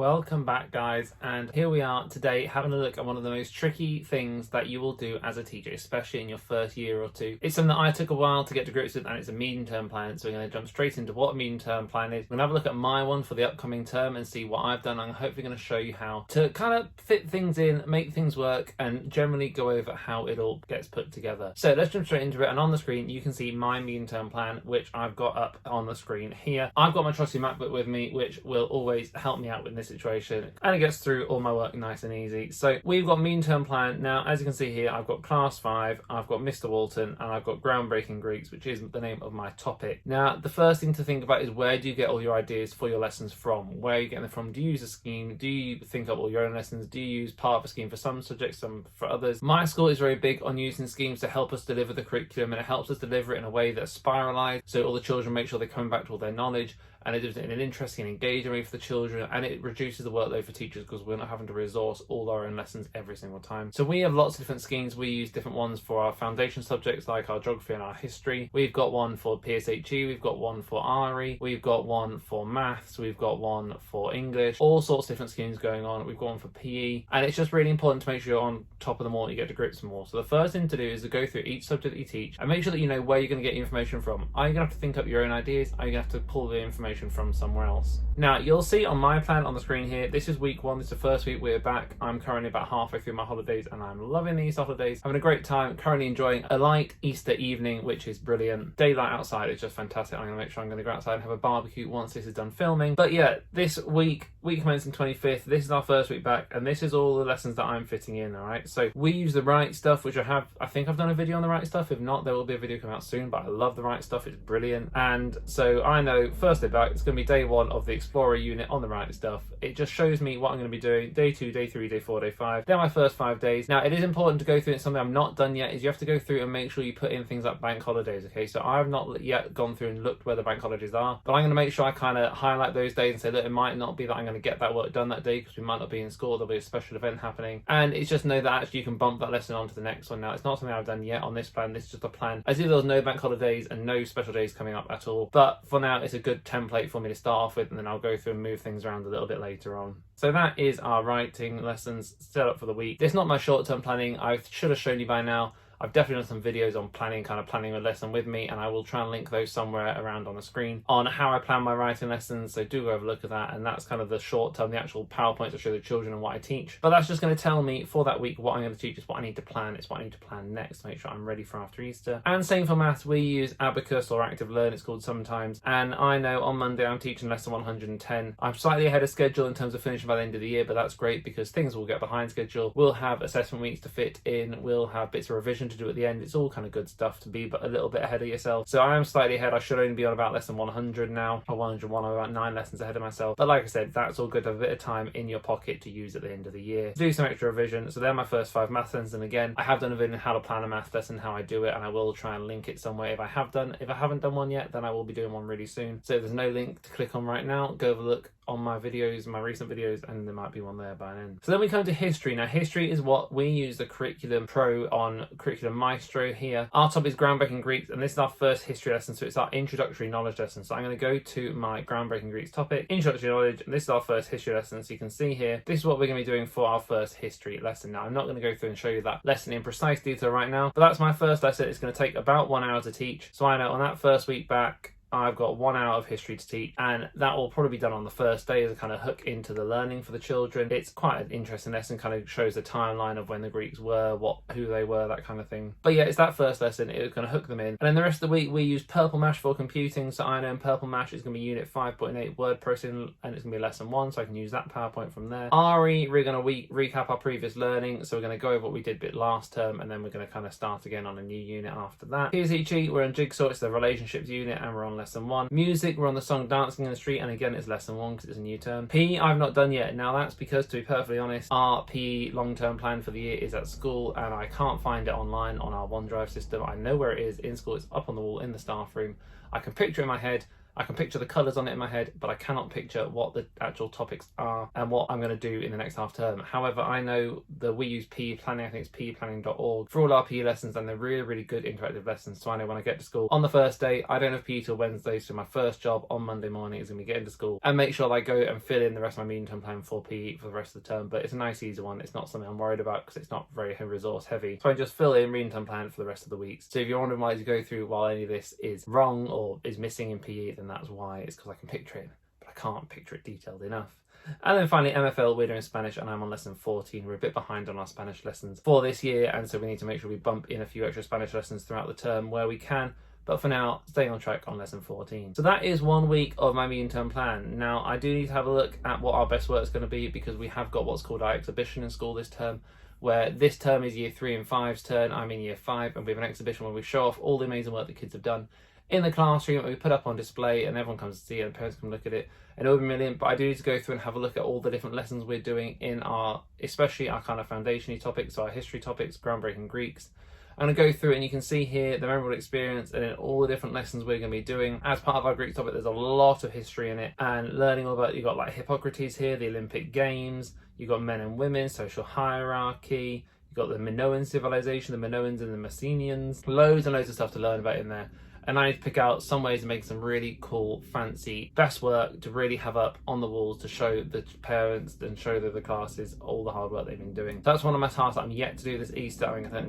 Welcome back, guys, and here we are today having a look at one of the most tricky things that you will do as a teacher, especially in your first year or two. It's something that I took a while to get to grips with, and it's a medium-term plan, so we're going to jump straight into what a medium-term plan is. We're going to have a look at my one for the upcoming term and see what I've done. I'm hopefully going to show you how to kind of fit things in, make things work, and generally go over how it all gets put together. So let's jump straight into it, and on the screen you can see my medium-term plan, which I've got up on the screen here. I've got my trusty MacBook with me, which will always help me out with this situation, and it gets through all my work nice and easy. So we've got medium-term plan. Now, as you can see here, I've got Class 5, I've got Mr. Walton, and I've got Groundbreaking Greeks, which is the name of my topic. Now, the first thing to think about is, where do you get all your ideas for your lessons from? Where are you getting them from? Do you use a scheme? Do you think up all your own lessons? Do you use part of a scheme for some subjects, some for others? My school is very big on using schemes to help us deliver the curriculum, and it helps us deliver it in a way that's spiralized, so all the children make sure they're coming back to all their knowledge, and it does it in an interesting and engaging way for the children, and it reduces the workload for teachers because we're not having to resource all our own lessons every single time. So we have lots of different schemes. We use different ones for our foundation subjects like our geography and our history. We've got one for PSHE, we've got one for RE, we've got one for maths, we've got one for English, all sorts of different schemes going on. We've got one for PE, and it's just really important to make sure you're on top of them all, you get to grips them all. So the first thing to do is to go through each subject that you teach and make sure that you know where you're going to get your information from. Are you going to have to think up your own ideas? Are you going to have to pull the information from somewhere else? Now, you'll see on my plan on the screen here, this is week 1, this is the first week we're back. I'm currently about halfway through my holidays and I'm loving these holidays, having a great time, currently enjoying a light Easter evening, which is brilliant. Daylight outside is just fantastic. I'm going to make sure I'm going to go outside and have a barbecue once this is done filming. But yeah, this week commencing 25th, this is our first week back, and this is all the lessons that I'm fitting in, alright? So we use the Right Stuff, which I think I've done a video on the Right Stuff. If not, there will be a video coming out soon, but I love the Right Stuff, it's brilliant. And so I know first day back, it's going to be day 1 of the Explorer unit on the Right Stuff. It just shows me what I'm going to be doing day 2, day 3, day 4, day 5. They're my first 5 days. Now, it is important to go through it. Something I've not done yet is you have to go through and make sure you put in things like bank holidays, okay? So I've not yet gone through and looked where the bank holidays are, but I'm going to make sure I kind of highlight those days and say that it might not be that I'm going to get that work done that day because we might not be in school, there'll be a special event happening, and it's just know that actually you can bump that lesson onto the next one. Now, it's not something I've done yet on this plan, this is just a plan as if there was no bank holidays and no special days coming up at all, but for now it's a good template for me to start off with, and then I'll go through and move things around a little bit later on. So that is our writing lessons set up for the week. It's not my short-term planning, I should have shown you by now. I've definitely done some videos on planning a lesson with me, and I will try and link those somewhere around on the screen on how I plan my writing lessons, so do go have a look at that. And that's kind of the short term, the actual PowerPoints to show the children and what I teach. But that's just going to tell me for that week what I'm going to teach, is what I need to plan, it's what I need to plan next to make sure I'm ready for after Easter. And same for maths, we use Abacus or Active Learn, it's called sometimes, and I know on Monday I'm teaching lesson 110. I'm slightly ahead of schedule in terms of finishing by the end of the year, but that's great because things will get behind schedule. We'll have assessment weeks to fit in, we'll have bits of revision to do at the end. It's all kind of good stuff to be but a little bit ahead of yourself. So I am slightly ahead. I should only be on about lesson 100 now, or 101. I'm about 9 lessons ahead of myself. But like I said, that's all good to have a bit of time in your pocket to use at the end of the year. Do some extra revision. So they're my first 5 math lessons. And again, I have done a video on how to plan a math lesson, how I do it, and I will try and link it somewhere if I haven't done one yet, then I will be doing one really soon. So there's no link to click on right now. Go have a look on my videos, my recent videos, and there might be one there by then. So then we come to history. Now, history is what we use the Curriculum Pro on Curriculum Maestro here. Our topic is Groundbreaking Greeks, and this is our first history lesson, so it's our introductory knowledge lesson. So I'm going to go to my Groundbreaking Greeks topic, introductory knowledge, and this is our first history lesson. So you can see here, this is what we're going to be doing for our first history lesson. Now, I'm not going to go through and show you that lesson in precise detail right now, but that's my first lesson. It's going to take about 1 hour to teach. So I know on that first week back, I've got 1 hour of history to teach, and that will probably be done on the first day as a kind of hook into the learning for the children. It's quite an interesting lesson, kind of shows the timeline of when the Greeks were, who they were, that kind of thing. But yeah, it's that first lesson, it's going to hook them in. And then the rest of the week we use Purple Mash for computing. So I know in Purple Mash it's going to be unit 5.8 word processing, and it's going to be lesson 1, so I can use that PowerPoint from there. RE, we're going to recap our previous learning, so we're going to go over what we did a bit last term, and then we're going to kind of start again on a new unit after that. PSHE, we're on Jigsaw, it's the relationships unit, and we're on lesson 1. Music, we're on the song Dancing in the Street, and again it's lesson 1 because it's a new term. PE, I've not done yet. Now that's because, to be perfectly honest, our PE long-term plan for the year is at school, and I can't find it online on our OneDrive system. I know where it is in school, it's up on the wall in the staff room. I can picture it in my head, I can picture the colours on it in my head, but I cannot picture what the actual topics are and what I'm going to do in the next half term. However, I know that we use PE Planning, I think it's PEplanning.org, for all our PE lessons, and they're really, really good interactive lessons. So I know when I get to school on the first day, I don't have PE till Wednesday, so my first job on Monday morning is going to be getting to school and make sure that I go and fill in the rest of my medium-term plan for PE for the rest of the term. But it's a nice, easy one. It's not something I'm worried about because it's not very resource heavy. So I just fill in medium-term plan for the rest of the weeks. So if you're wondering why you go through while any of this is wrong or is missing in PE, then that's why. It's because I can picture it, but I can't picture it detailed enough. And then finally, MFL, we're doing Spanish, and I'm on lesson 14. We're a bit behind on our Spanish lessons for this year, and so we need to make sure we bump in a few extra Spanish lessons throughout the term where we can. But for now, staying on track on lesson 14. So that is 1 week of my medium-term plan. Now, I do need to have a look at what our best work is going to be, because we have got what's called our exhibition in school this term, where this term is year 3 and 5's turn. I'm in year 5, and we have an exhibition where we show off all the amazing work the kids have done in the classroom, we put up on display, and everyone comes to see it, and parents can look at it, and it'll be brilliant. But I do need to go through and have a look at all the different lessons we're doing in our, especially our kind of foundation-y topics, so our history topics, groundbreaking Greeks. I'm going to go through it, and you can see here the memorable experience and then all the different lessons we're going to be doing. As part of our Greek topic, there's a lot of history in it, and learning all about, you've got like Hippocrates here, the Olympic Games, you've got men and women, social hierarchy, you've got the Minoan civilization, the Minoans and the Messenians, loads and loads of stuff to learn about in there. And I need to pick out some ways of making some really cool, fancy, best work to really have up on the walls to show the parents and show the classes all the hard work they've been doing. So that's one of my tasks that I'm yet to do this Easter. I'm going to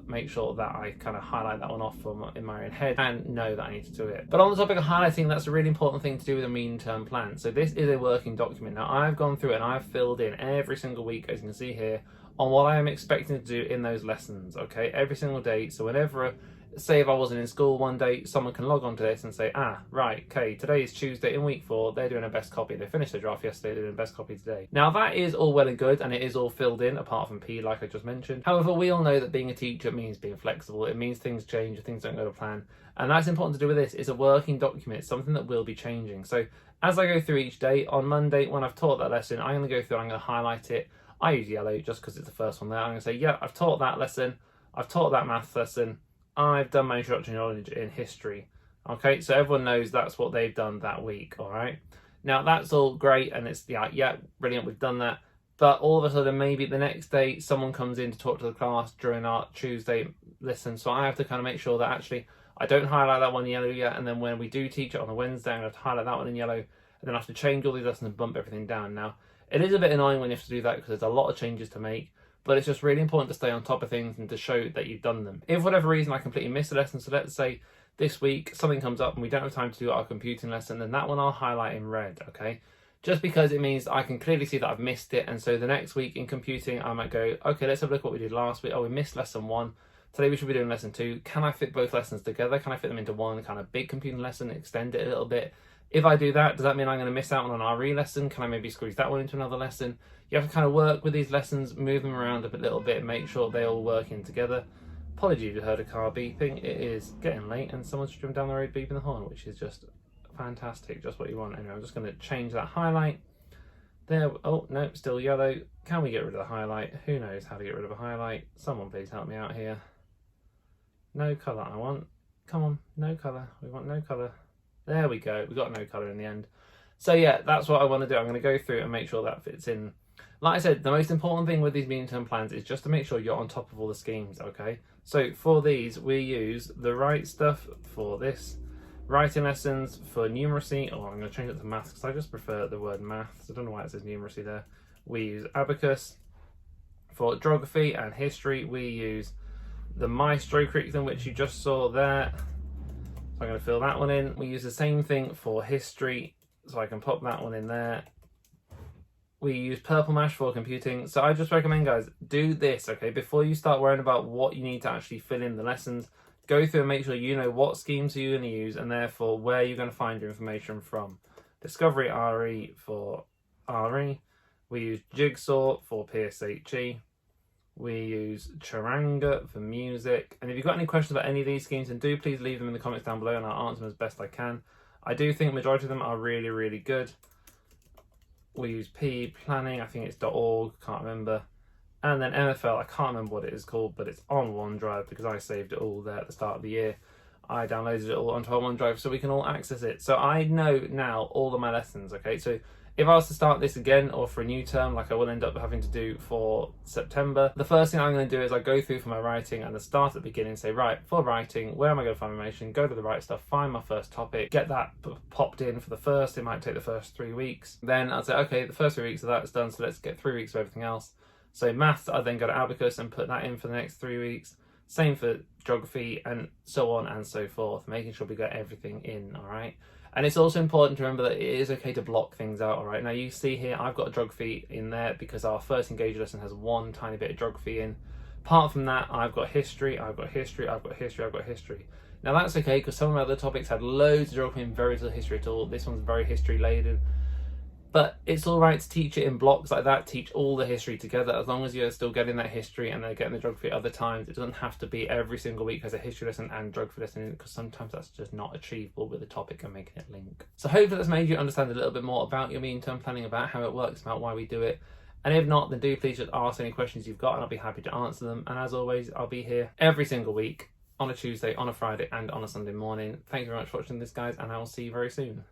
make sure that I kind of highlight that one off in my own head and know that I need to do it. But on the topic of highlighting, that's a really important thing to do with a medium-term plan. So this is a working document. Now, I've gone through it and I've filled in every single week, as you can see here, on what I am expecting to do in those lessons, okay? Every single day. So whenever, say if I wasn't in school one day, someone can log on to this and say, right, okay, today is Tuesday in week 4, they're doing a best copy. They finished their draft yesterday, they're doing a best copy today. Now that is all well and good, and it is all filled in, apart from P, like I just mentioned. However, we all know that being a teacher means being flexible. It means things change, things don't go to plan. And that's important to do with this. It's a working document, it's something that will be changing. So as I go through each day, on Monday, when I've taught that lesson, I'm going to go through, I'm going to highlight it. I use yellow just because it's the first one there. I'm going to say, yeah, I've taught that lesson, I've taught that maths lesson, I've done my introductory knowledge in history. Okay, so everyone knows that's what they've done that week, all right? Now, that's all great, and it's, yeah, brilliant, we've done that. But all of a sudden, maybe the next day, someone comes in to talk to the class during our Tuesday lesson. So I have to kind of make sure that actually I don't highlight that one in yellow yet, and then when we do teach it on a Wednesday, I'm going to highlight that one in yellow, and then I have to change all these lessons and bump everything down. Now, it is a bit annoying when you have to do that because there's a lot of changes to make, but it's just really important to stay on top of things and to show that you've done them. If for whatever reason I completely missed a lesson, so let's say this week something comes up and we don't have time to do our computing lesson, then that one I'll highlight in red, okay? Just because it means I can clearly see that I've missed it, and so the next week in computing I might go, okay, let's have a look at what we did last week. Oh, we missed lesson 1. Today we should be doing lesson 2. Can I fit both lessons together? Can I fit them into one kind of big computing lesson, extend it a little bit? If I do that, does that mean I'm going to miss out on an RE lesson? Can I maybe squeeze that one into another lesson? You have to kind of work with these lessons, move them around a little bit, and make sure they all work in together. Apologies if you heard a car beeping. It is getting late and someone's driven down the road beeping the horn, which is just fantastic, just what you want. Anyway, I'm just going to change that highlight. There, oh no, still yellow. Can we get rid of the highlight? Who knows how to get rid of a highlight? Someone please help me out here. No colour I want. Come on, no colour. We want no colour. There we go, we got no colour in the end. So yeah, that's what I want to do. I'm going to go through and make sure that fits in. Like I said, the most important thing with these medium-term plans is just to make sure you're on top of all the schemes, okay? So for these, we use the right stuff for this. Writing lessons for numeracy, I'm going to change it to maths because I just prefer the word maths. I don't know why it says numeracy there. We use abacus. For geography and history, we use the Maestro curriculum, which you just saw there. So I'm going to fill that one in. We use the same thing for history, so I can pop that one in there. We use Purple Mash for computing. So I just recommend, guys, do this, okay? Before you start worrying about what you need to actually fill in the lessons, go through and make sure you know what schemes you're going to use and therefore where you're going to find your information from. Discovery RE for RE. We use Jigsaw for PSHE. We use Charanga for music. And if you've got any questions about any of these schemes, then do please leave them in the comments down below and I'll answer them as best I can. I do think the majority of them are really, really good. We use PE Planning, I think it's .org, can't remember. And then MFL, I can't remember what it is called, but it's on OneDrive because I saved it all there at the start of the year. I downloaded it all onto our OneDrive so we can all access it. So I know now all of my lessons, okay? So if I was to start this again or for a new term, like I will end up having to do for September, the first thing I'm going to do is I go through for my writing and then start at the beginning, say, right, for writing, where am I going to find information? Go to the right stuff, find my first topic, get that popped in for the first, it might take the first 3 weeks. Then I'd say, okay, the first 3 weeks of that's done, so let's get 3 weeks of everything else. So maths, I then go to Abacus and put that in for the next 3 weeks. Same for geography and so on and so forth, making sure we get everything in, all right? And it's also important to remember that it is okay to block things out, all right? Now you see here, I've got geography in there because our first Engage lesson has one tiny bit of geography in. Apart from that, I've got history, I've got history, I've got history, I've got history. Now that's okay because some of my other topics had loads of geography and very little history at all. This one's very history laden. But it's all right to teach it in blocks like that, teach all the history together, as long as you're still getting that history and they're getting the geography at other times. It doesn't have to be every single week as a history lesson and geography lesson, because sometimes that's just not achievable with the topic and making it link. So hopefully that's made you understand a little bit more about your medium-term planning, about how it works, about why we do it. And if not, then do please just ask any questions you've got and I'll be happy to answer them. And as always, I'll be here every single week on a Tuesday, on a Friday and on a Sunday morning. Thank you very much for watching this, guys, and I will see you very soon.